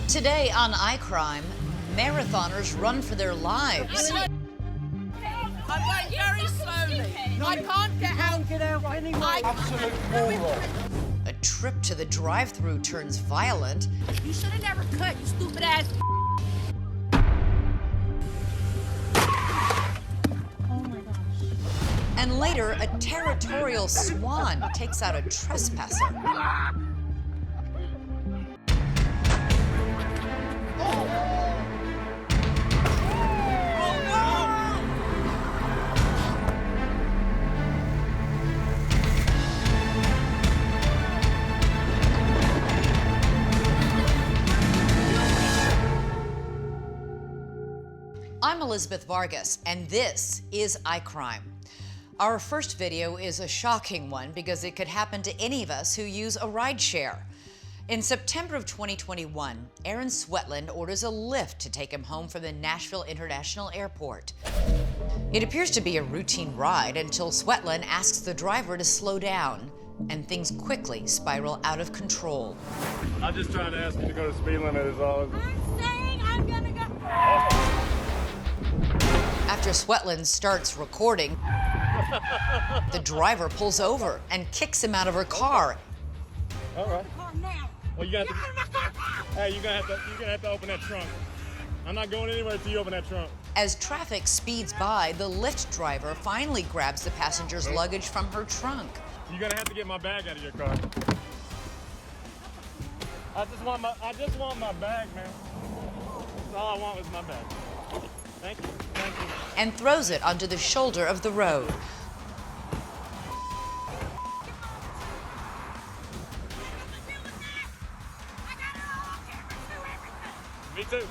Today on iCrime, marathoners run for their lives. I'm going very slowly. I can't get out. Get out anyway. Absolute moron. A trip to the drive-thru turns violent. You should have never cut, you stupid ass. Oh my gosh. And later, a territorial swan takes out a trespasser. I'm Elizabeth Vargas, and this is iCrime. Our first video is a shocking one because it could happen to any of us who use a rideshare. In September of 2021, Aaron Swetland orders a Lyft to take him home from the Nashville International Airport. It appears to be a routine ride until Swetland asks the driver to slow down, and things quickly spiral out of control. I'm just trying to ask you to go to speed limit is all. I'm saying I'm gonna go. After Swetland starts recording, the driver pulls over and kicks him out of her car. All right. Now. Well, you're gonna have to open that trunk. I'm not going anywhere until you open that trunk. As traffic speeds by, the Lyft driver finally grabs the passenger's luggage from her trunk. You're gonna have to get my bag out of your car. I just want my bag, man. That's all I want was my bag. Thank you. Thank you. And throws it onto the shoulder of the road. Me too.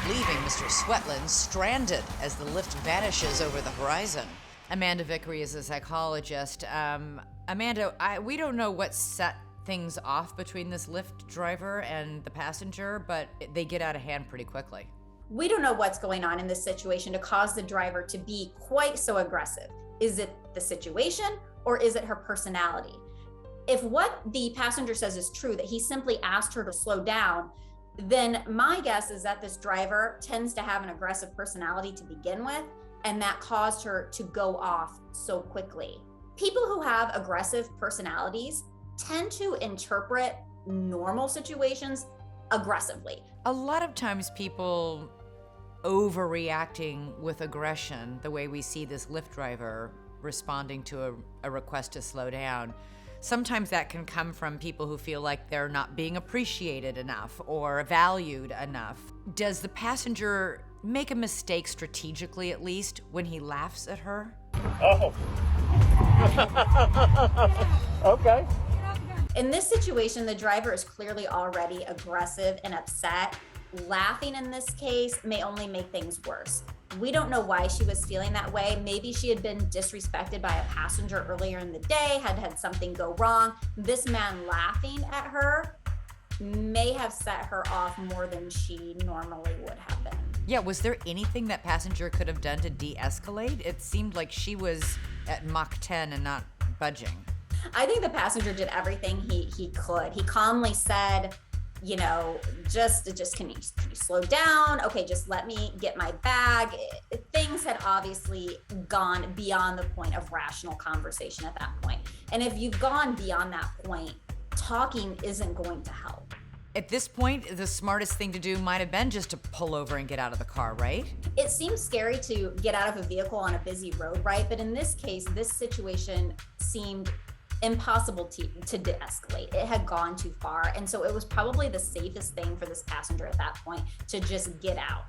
Leaving Mr. Swetland stranded as the Lyft vanishes over the horizon. Amanda Vickery is a psychologist. Amanda, we don't know what set things off between this Lyft driver and the passenger, but they get out of hand pretty quickly. We don't know what's going on in this situation to cause the driver to be quite so aggressive. Is it the situation or is it her personality? If what the passenger says is true, that he simply asked her to slow down, then my guess is that this driver tends to have an aggressive personality to begin with, and that caused her to go off so quickly. People who have aggressive personalities tend to interpret normal situations aggressively. A lot of times people overreacting with aggression, the way we see this Lyft driver responding to a request to slow down, sometimes that can come from people who feel like they're not being appreciated enough or valued enough. Does the passenger make a mistake strategically, at least, when he laughs at her? Oh. Okay. In this situation, the driver is clearly already aggressive and upset. Laughing in this case may only make things worse. We don't know why she was feeling that way. Maybe she had been disrespected by a passenger earlier in the day, had something go wrong. This man laughing at her may have set her off more than she normally would have been. Yeah, was there anything that passenger could have done to de-escalate? It seemed like she was at Mach 10 and not budging. I think the passenger did everything he could. He calmly said, you know, just can you slow down? Okay, just let me get my bag. Things had obviously gone beyond the point of rational conversation at that point. And if you've gone beyond that point, talking isn't going to help. At this point, the smartest thing to do might have been just to pull over and get out of the car, right? It seems scary to get out of a vehicle on a busy road, right? But in this case, this situation seemed impossible to de-escalate. It had gone too far. And so it was probably the safest thing for this passenger at that point to just get out.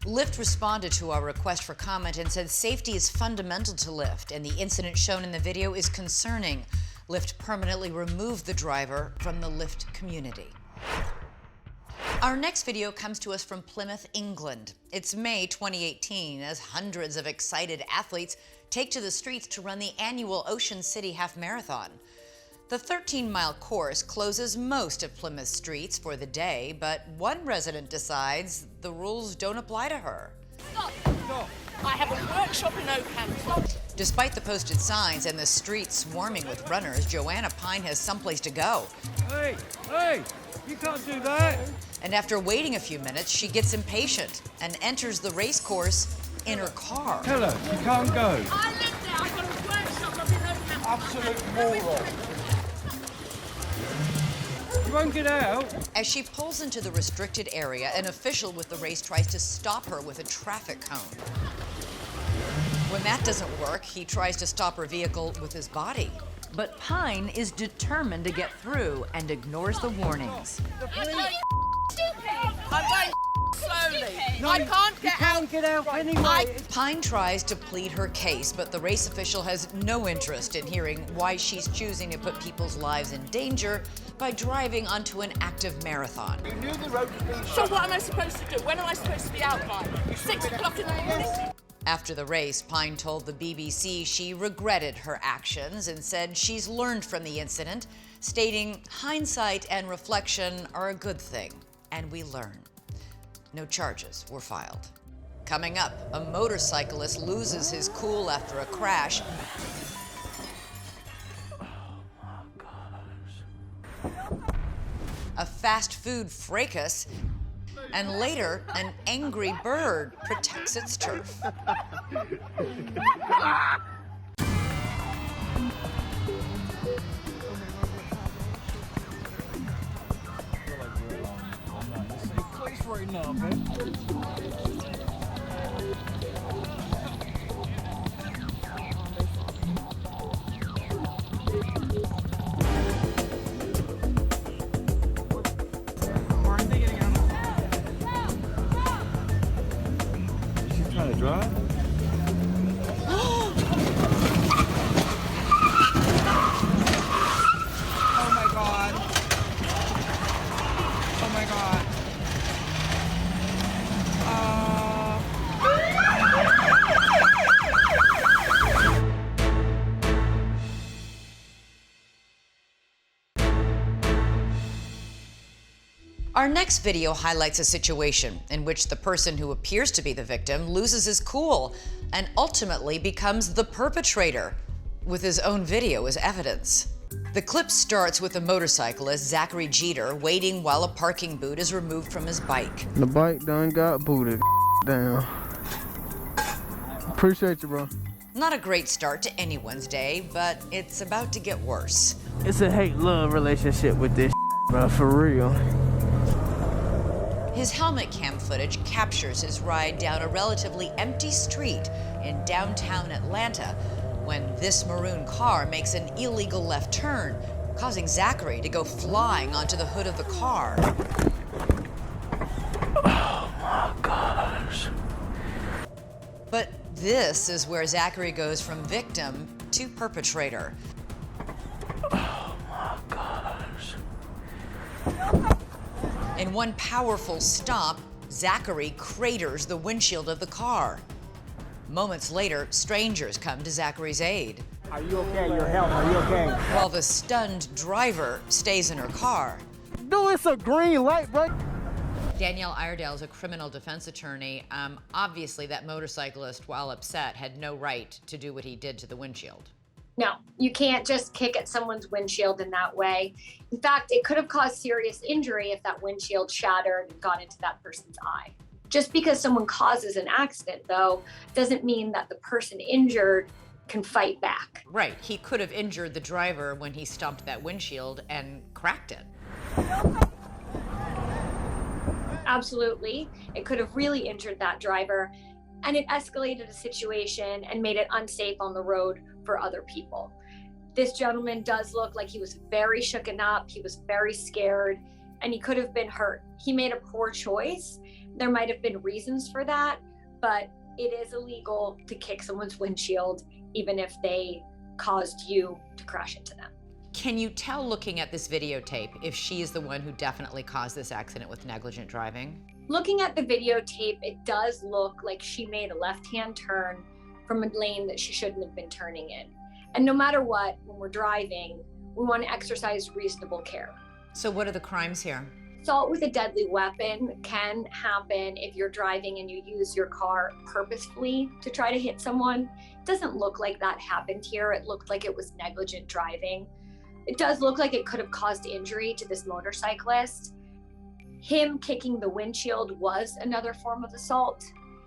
Lyft responded to our request for comment and said safety is fundamental to Lyft, and the incident shown in the video is concerning. Lyft permanently removed the driver from the Lyft community. Our next video comes to us from Plymouth, England. It's May 2018 as hundreds of excited athletes take to the streets to run the annual Ocean City Half Marathon. The 13-mile course closes most of Plymouth streets for the day, but one resident decides the rules don't apply to her. Stop. I have a workshop in Oakhampton. Despite the posted signs and the streets swarming with runners, Joanna Pine has someplace to go. Hey, you can't do that. And after waiting a few minutes, she gets impatient and enters the race course in her car. Tell her, you can't go. I live there. I've got a workshop. I've been over there. Absolute moron. You won't get out. As she pulls into the restricted area, an official with the race tries to stop her with a traffic cone. When that doesn't work, he tries to stop her vehicle with his body. But Pine is determined to get through and ignores the warnings. I'm going slowly. No, I can't you can't get out anyway. Pine tries to plead her case, but the race official has no interest in hearing why she's choosing to put people's lives in danger by driving onto an active marathon. You knew the road was being So what am I supposed to do? When am I supposed to be out by? 6 o'clock in the morning? After the race, Pine told the BBC she regretted her actions and said she's learned from the incident, stating hindsight and reflection are a good thing, and we learn. No charges were filed. Coming up, a motorcyclist loses his cool after a crash. A fast food fracas, and later, an angry bird protects its turf. Place right now, man. Trying to drive? Oh my God. Oh my God. Our next video highlights a situation in which the person who appears to be the victim loses his cool and ultimately becomes the perpetrator, with his own video as evidence. The clip starts with a motorcyclist, Zachary Jeter, waiting while a parking boot is removed from his bike. The bike done got booted down. Appreciate you, bro. Not a great start to anyone's day, but it's about to get worse. It's a hate-love relationship with this, bro, for real. His helmet cam footage captures his ride down a relatively empty street in downtown Atlanta when this maroon car makes an illegal left turn, causing Zachary to go flying onto the hood of the car. Oh my gosh. But this is where Zachary goes from victim to perpetrator. Oh my gosh. In one powerful stomp, Zachary craters the windshield of the car. Moments later, strangers come to Zachary's aid. Are you okay? Your health, are you okay? While the stunned driver stays in her car. Dude, it's a green light, bro. Danielle Iredale is a criminal defense attorney. Obviously, that motorcyclist, while upset, had no right to do what he did to the windshield. No, you can't just kick at someone's windshield in that way. In fact, it could have caused serious injury if that windshield shattered and got into that person's eye. Just because someone causes an accident, though, doesn't mean that the person injured can fight back. Right, he could have injured the driver when he stomped that windshield and cracked it. Absolutely. It could have really injured that driver, and it escalated a situation and made it unsafe on the road for other people. This gentleman does look like he was very shooken up, he was very scared, and he could have been hurt. He made a poor choice. There might have been reasons for that, but it is illegal to kick someone's windshield, even if they caused you to crash into them. Can you tell, looking at this videotape, if she is the one who definitely caused this accident with negligent driving? Looking at the videotape, it does look like she made a left-hand turn from a lane that she shouldn't have been turning in. And no matter what, when we're driving, we want to exercise reasonable care. So what are the crimes here? Assault with a deadly weapon can happen if you're driving and you use your car purposefully to try to hit someone. It doesn't look like that happened here. It looked like it was negligent driving. It does look like it could have caused injury to this motorcyclist. Him kicking the windshield was another form of assault.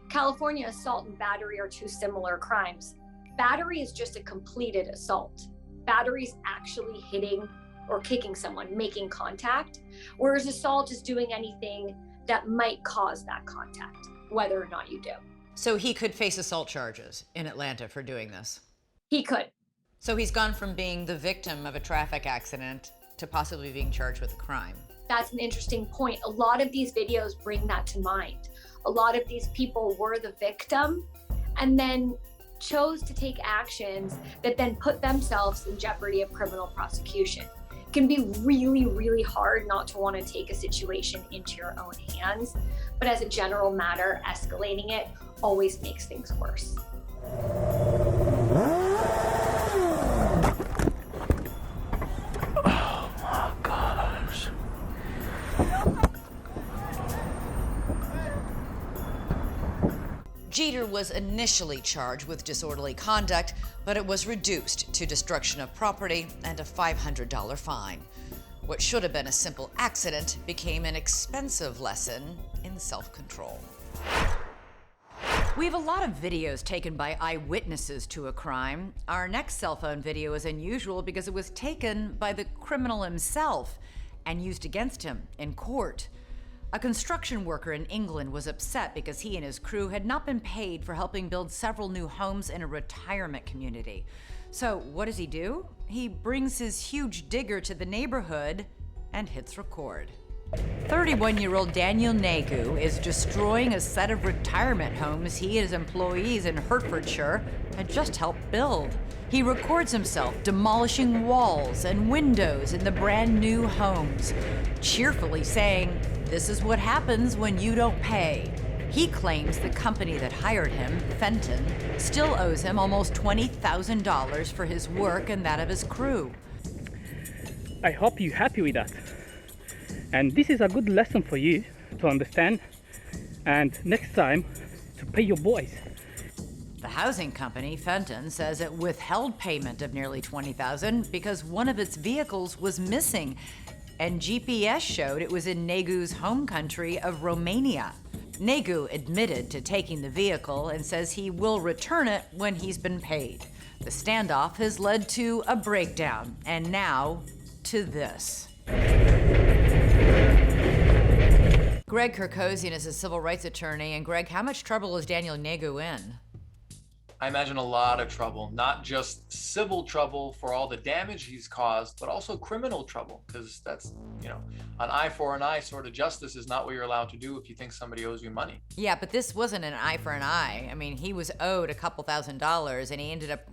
California assault and battery are two similar crimes. Battery is just a completed assault. Battery is actually hitting or kicking someone, making contact, whereas assault is doing anything that might cause that contact, whether or not you do. So he could face assault charges in Atlanta for doing this? He could. So he's gone from being the victim of a traffic accident to possibly being charged with a crime. That's an interesting point. A lot of these videos bring that to mind. A lot of these people were the victim and then chose to take actions that then put themselves in jeopardy of criminal prosecution. It can be really, really hard not to want to take a situation into your own hands, but as a general matter, escalating it always makes things worse. Oh my gosh. Jeter was initially charged with disorderly conduct, but it was reduced to destruction of property and a $500 fine. What should have been a simple accident became an expensive lesson in self-control. We have a lot of videos taken by eyewitnesses to a crime. Our next cell phone video is unusual because it was taken by the criminal himself and used against him in court. A construction worker in England was upset because he and his crew had not been paid for helping build several new homes in a retirement community. So what does he do? He brings his huge digger to the neighborhood and hits record. 31-year-old Daniel Nagu is destroying a set of retirement homes he and his employees in Hertfordshire had just helped build. He records himself demolishing walls and windows in the brand new homes, cheerfully saying, "This is what happens when you don't pay." He claims the company that hired him, Fenton, still owes him almost $20,000 for his work and that of his crew. I hope you're happy with that. And this is a good lesson for you to understand, and next time to pay your boys. The housing company, Fenton, says it withheld payment of nearly $20,000 because one of its vehicles was missing, and GPS showed it was in Nagu's home country of Romania. Nagu admitted to taking the vehicle and says he will return it when he's been paid. The standoff has led to a breakdown, and now to this. Greg Kirkosian is a civil rights attorney. And Greg, how much trouble is Daniel Nagu in? I imagine a lot of trouble, not just civil trouble for all the damage he's caused, but also criminal trouble, because that's, an eye for an eye sort of justice is not what you're allowed to do if you think somebody owes you money. Yeah, but this wasn't an eye for an eye. I mean, he was owed a couple $1,000s and he ended up,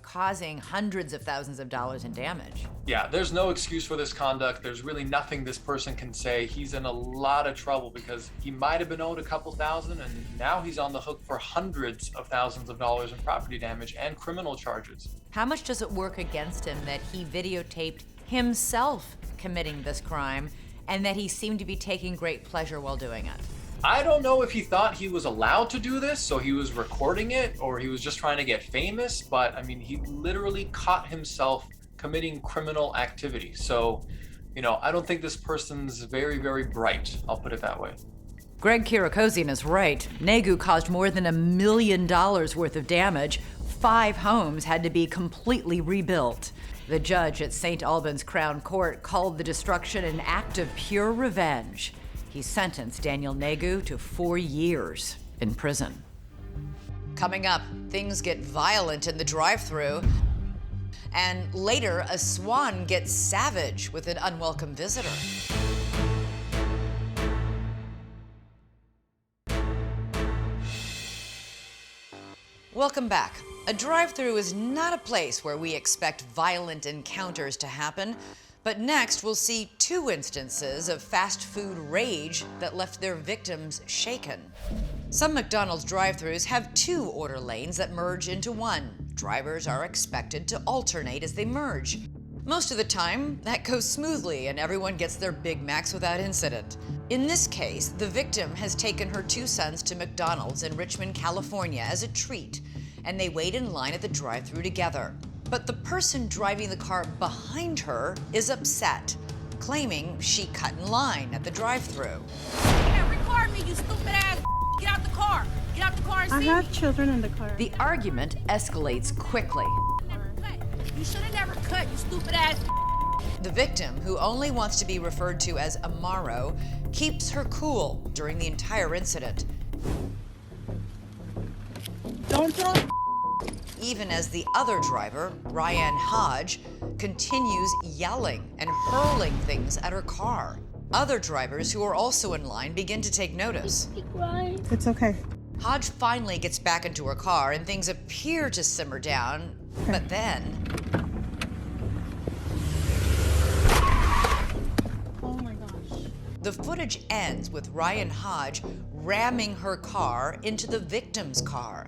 causing hundreds of thousands of dollars in damage. Yeah, there's no excuse for this conduct. There's really nothing this person can say. He's in a lot of trouble because he might have been owed a couple thousand and now he's on the hook for hundreds of thousands of dollars in property damage and criminal charges. How much does it work against him that he videotaped himself committing this crime and that he seemed to be taking great pleasure while doing it? I don't know if he thought he was allowed to do this, so he was recording it, or he was just trying to get famous, but I mean, he literally caught himself committing criminal activity. So, I don't think this person's very, very bright, I'll put it that way. Greg Kirkosian is right. Nagu caused more than $1 million worth of damage. 5 homes had to be completely rebuilt. The judge at St. Albans Crown Court called the destruction an act of pure revenge. He sentenced Daniel Nagu to 4 years in prison. Coming up, things get violent in the drive-thru. And later, a swan gets savage with an unwelcome visitor. Welcome back. A drive-thru is not a place where we expect violent encounters to happen, but next we'll see 2 instances of fast food rage that left their victims shaken. Some McDonald's drive-thrus have 2 order lanes that merge into one. Drivers are expected to alternate as they merge. Most of the time, that goes smoothly and everyone gets their Big Macs without incident. In this case, the victim has taken her 2 sons to McDonald's in Richmond, California as a treat, and they wait in line at the drive-thru together. But the person driving the car behind her is upset, claiming she cut in line at the drive-thru. Yeah, record me, you stupid ass. Get out the car. Get out the car and I see have me. children in the car. The argument escalates quickly. You should have never cut, you stupid ass. The victim, who only wants to be referred to as Amaro, keeps her cool during the entire incident. Don't drop. Even as the other driver, Ryan Hodge, continues yelling and hurling things at her car. Other drivers who are also in line begin to take notice. It's okay. Hodge finally gets back into her car and things appear to simmer down, but then... Oh my gosh. The footage ends with Ryan Hodge ramming her car into the victim's car.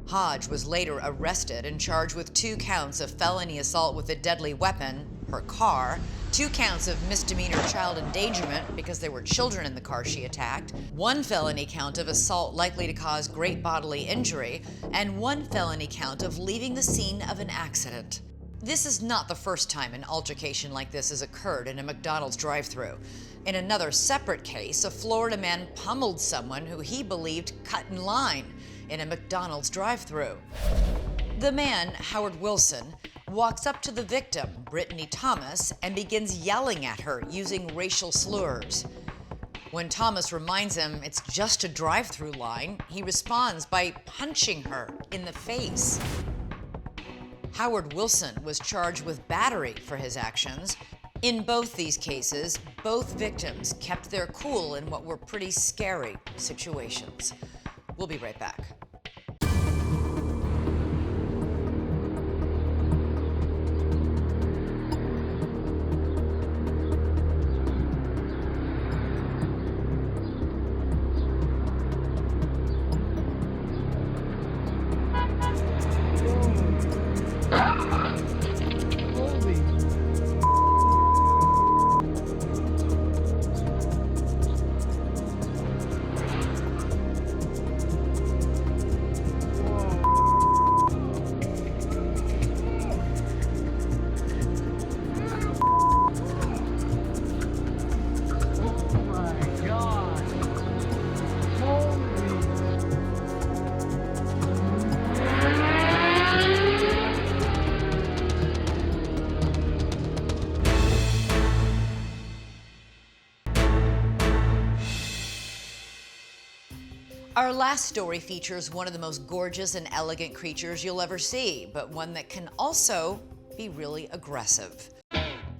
Hodge was later arrested and charged with 2 counts of felony assault with a deadly weapon, her car, 2 counts of misdemeanor child endangerment because there were children in the car she attacked, 1 felony count of assault likely to cause great bodily injury, and 1 felony count of leaving the scene of an accident. This is not the first time an altercation like this has occurred in a McDonald's drive-thru. In another separate case, a Florida man pummeled someone who he believed cut in line in a McDonald's drive-thru. The man, Howard Wilson, walks up to the victim, Brittany Thomas, and begins yelling at her using racial slurs. When Thomas reminds him it's just a drive-thru line, he responds by punching her in the face. Howard Wilson was charged with battery for his actions. In both these cases, both victims kept their cool in what were pretty scary situations. We'll be right back. Our last story features one of the most gorgeous and elegant creatures you'll ever see, but one that can also be really aggressive.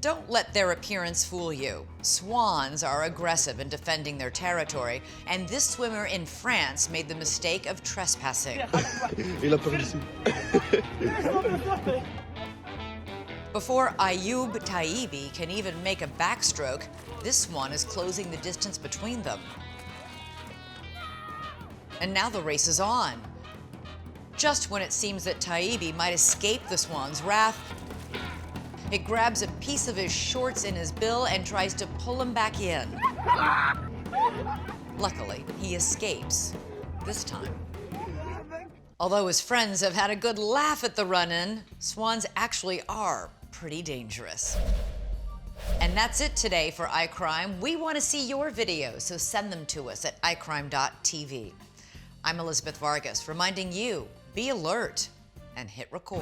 Don't let their appearance fool you. Swans are aggressive in defending their territory, and this swimmer in France made the mistake of trespassing. Before Ayoub Taïbi can even make a backstroke, this swan is closing the distance between them. And now the race is on. Just when it seems that Taïbi might escape the swan's wrath, it grabs a piece of his shorts in his bill and tries to pull him back in. Luckily, he escapes, this time. Although his friends have had a good laugh at the run-in, swans actually are pretty dangerous. And that's it today for iCrime. We want to see your videos, so send them to us at iCrime.tv. I'm Elizabeth Vargas, reminding you, be alert and hit record.